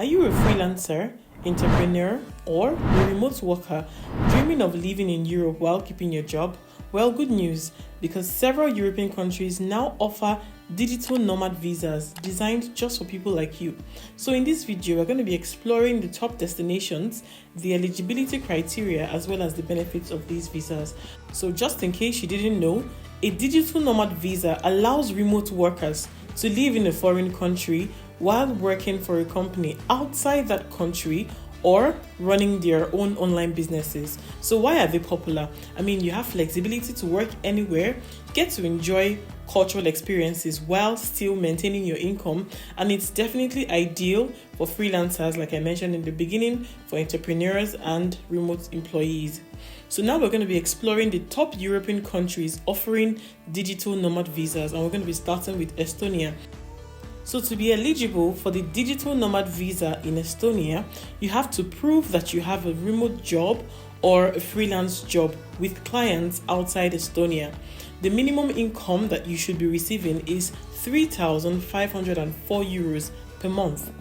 Are you a freelancer, entrepreneur, or a remote worker dreaming of living in Europe while keeping your job? Well, good news, because several European countries now offer digital nomad visas designed just for people like you. So in this video, we're going to be exploring the top destinations, the eligibility criteria, as well as the benefits of these visas. So just in case you didn't know, a digital nomad visa allows remote workers to live in a foreign country while working for a company outside that country or running their own online businesses. So why are they popular? I mean, you have flexibility to work anywhere, get to enjoy cultural experiences while still maintaining your income, and it's definitely ideal for freelancers, like I mentioned in the beginning, for entrepreneurs and remote employees. So now we're going to be exploring the top European countries offering digital nomad visas, and we're going to be starting with Estonia. So to be eligible for the digital nomad visa in Estonia, you have to prove that you have a remote job or a freelance job with clients outside Estonia. The minimum income that you should be receiving is 3,504 euros per month.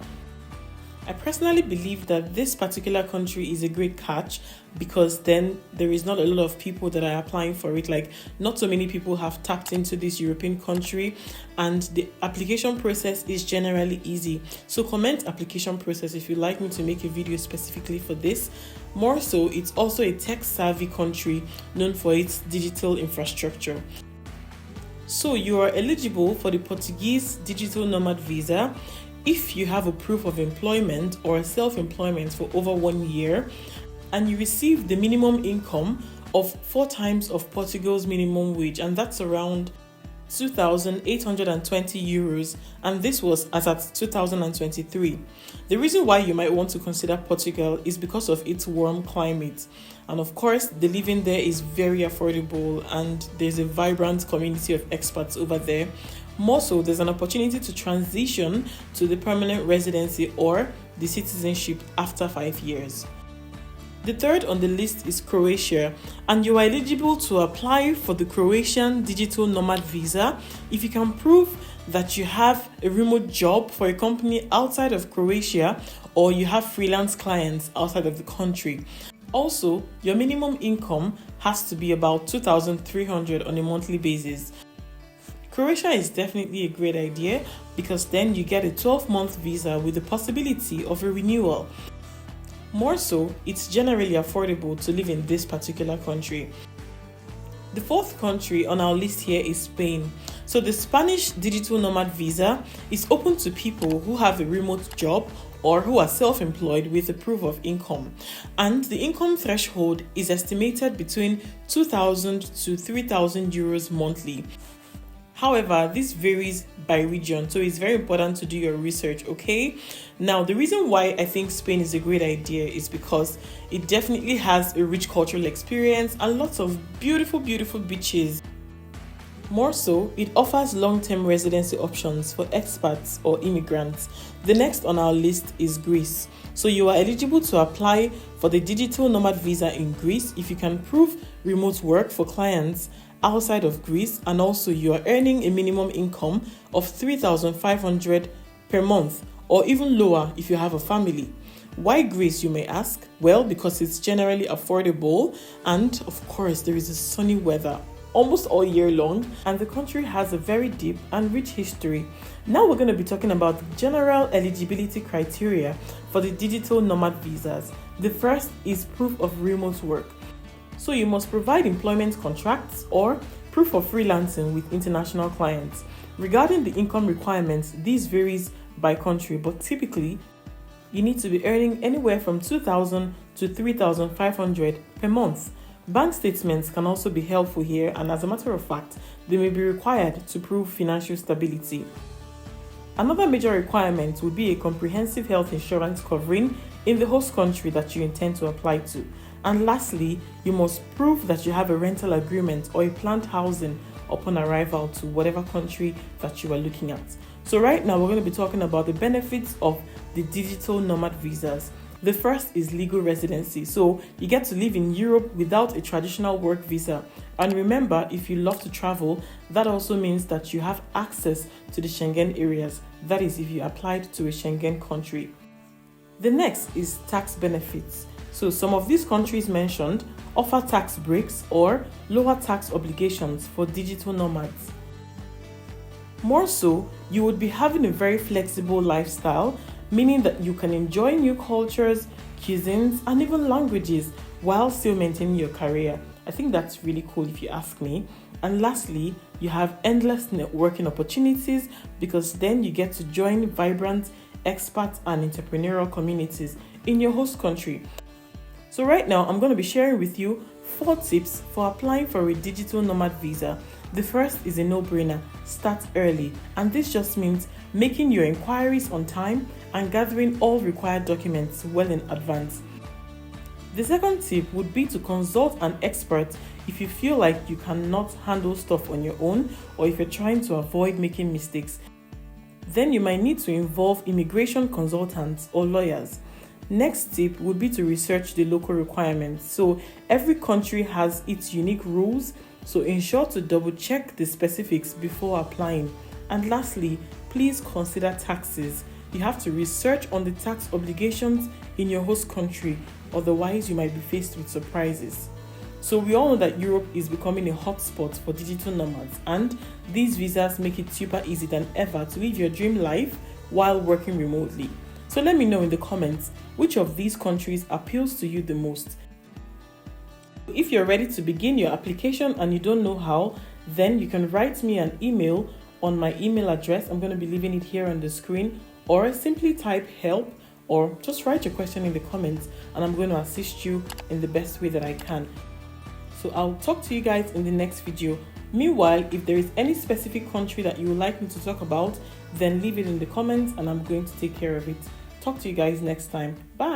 I personally believe that this particular country is a great catch because then there is not a lot of people that are applying for it. Like, not so many people have tapped into this European country, and the application process is generally easy. So comment application process if you'd like me to make a video specifically for this. More so, it's also a tech-savvy country known for its digital infrastructure. So you are eligible for the Portuguese digital nomad visa if you have a proof of employment or self-employment for over 1 year and you receive the minimum income of 4 times of Portugal's minimum wage, and that's around 2,820 euros, and this was as at 2023. The reason why you might want to consider Portugal is because of its warm climate, and of course the living there is very affordable and there's a vibrant community of expats over there. More so, there's an opportunity to transition to the permanent residency or the citizenship after 5 years. The third on the list is Croatia, and you are eligible to apply for the Croatian digital nomad visa if you can prove that you have a remote job for a company outside of Croatia or you have freelance clients outside of the country. Also, your minimum income has to be about 2,300 on a monthly basis. Croatia is definitely a great idea because then you get a 12-month visa with the possibility of a renewal. More so, it's generally affordable to live in this particular country. The fourth country on our list here is Spain. So the Spanish digital nomad visa is open to people who have a remote job or who are self-employed with a proof of income. And the income threshold is estimated between 2,000 to 3,000 euros monthly. However, this varies by region, so it's very important to do your research, okay? Now, the reason why I think Spain is a great idea is because it definitely has a rich cultural experience and lots of beautiful, beautiful beaches. More so, it offers long-term residency options for expats or immigrants. The next on our list is Greece. So you are eligible to apply for the digital nomad visa in Greece if you can prove remote work for clients outside of Greece, and also you are earning a minimum income of 3,500 per month, or even lower if you have a family. Why Greece, you may ask? Well, because it's generally affordable, and of course there is a sunny weather almost all year long, and the country has a very deep and rich history. Now we're going to be talking about the general eligibility criteria for the digital nomad visas. The first is proof of remote work. So you must provide employment contracts or proof of freelancing with international clients. Regarding the income requirements, this varies by country, but typically you need to be earning anywhere from 2,000 to 3,500 per month. Bank statements can also be helpful here, and as a matter of fact, they may be required to prove financial stability. Another major requirement would be a comprehensive health insurance covering in the host country that you intend to apply to. And lastly, you must prove that you have a rental agreement or a planned housing upon arrival to whatever country that you are looking at. So right now, we're going to be talking about the benefits of the digital nomad visas. The first is legal residency. So you get to live in Europe without a traditional work visa. And remember, if you love to travel, that also means that you have access to the Schengen areas. That is, if you applied to a Schengen country. The next is tax benefits. So some of these countries mentioned offer tax breaks or lower tax obligations for digital nomads. More so, you would be having a very flexible lifestyle, meaning that you can enjoy new cultures, cuisines, and even languages while still maintaining your career. I think that's really cool if you ask me. And lastly, you have endless networking opportunities because then you get to join vibrant expat and entrepreneurial communities in your host country. So right now, I'm going to be sharing with you 4 tips for applying for a digital nomad visa. The first is a no-brainer: start early, and this just means making your inquiries on time and gathering all required documents well in advance. The second tip would be to consult an expert if you feel like you cannot handle stuff on your own, or if you're trying to avoid making mistakes. Then you might need to involve immigration consultants or lawyers. Next tip would be to research the local requirements. So every country has its unique rules, so ensure to double check the specifics before applying. And lastly, please consider taxes. You have to research on the tax obligations in your host country, otherwise you might be faced with surprises. So we all know that Europe is becoming a hotspot for digital nomads, and these visas make it super easy than ever to live your dream life while working remotely. So let me know in the comments which of these countries appeals to you the most. If you're ready to begin your application and you don't know how, then you can write me an email on my email address. I'm going to be leaving it here on the screen, or simply type help, or just write your question in the comments and I'm going to assist you in the best way that I can. So I'll talk to you guys in the next video. Meanwhile, if there is any specific country that you would like me to talk about, then leave it in the comments and I'm going to take care of it. Talk to you guys next time. Bye.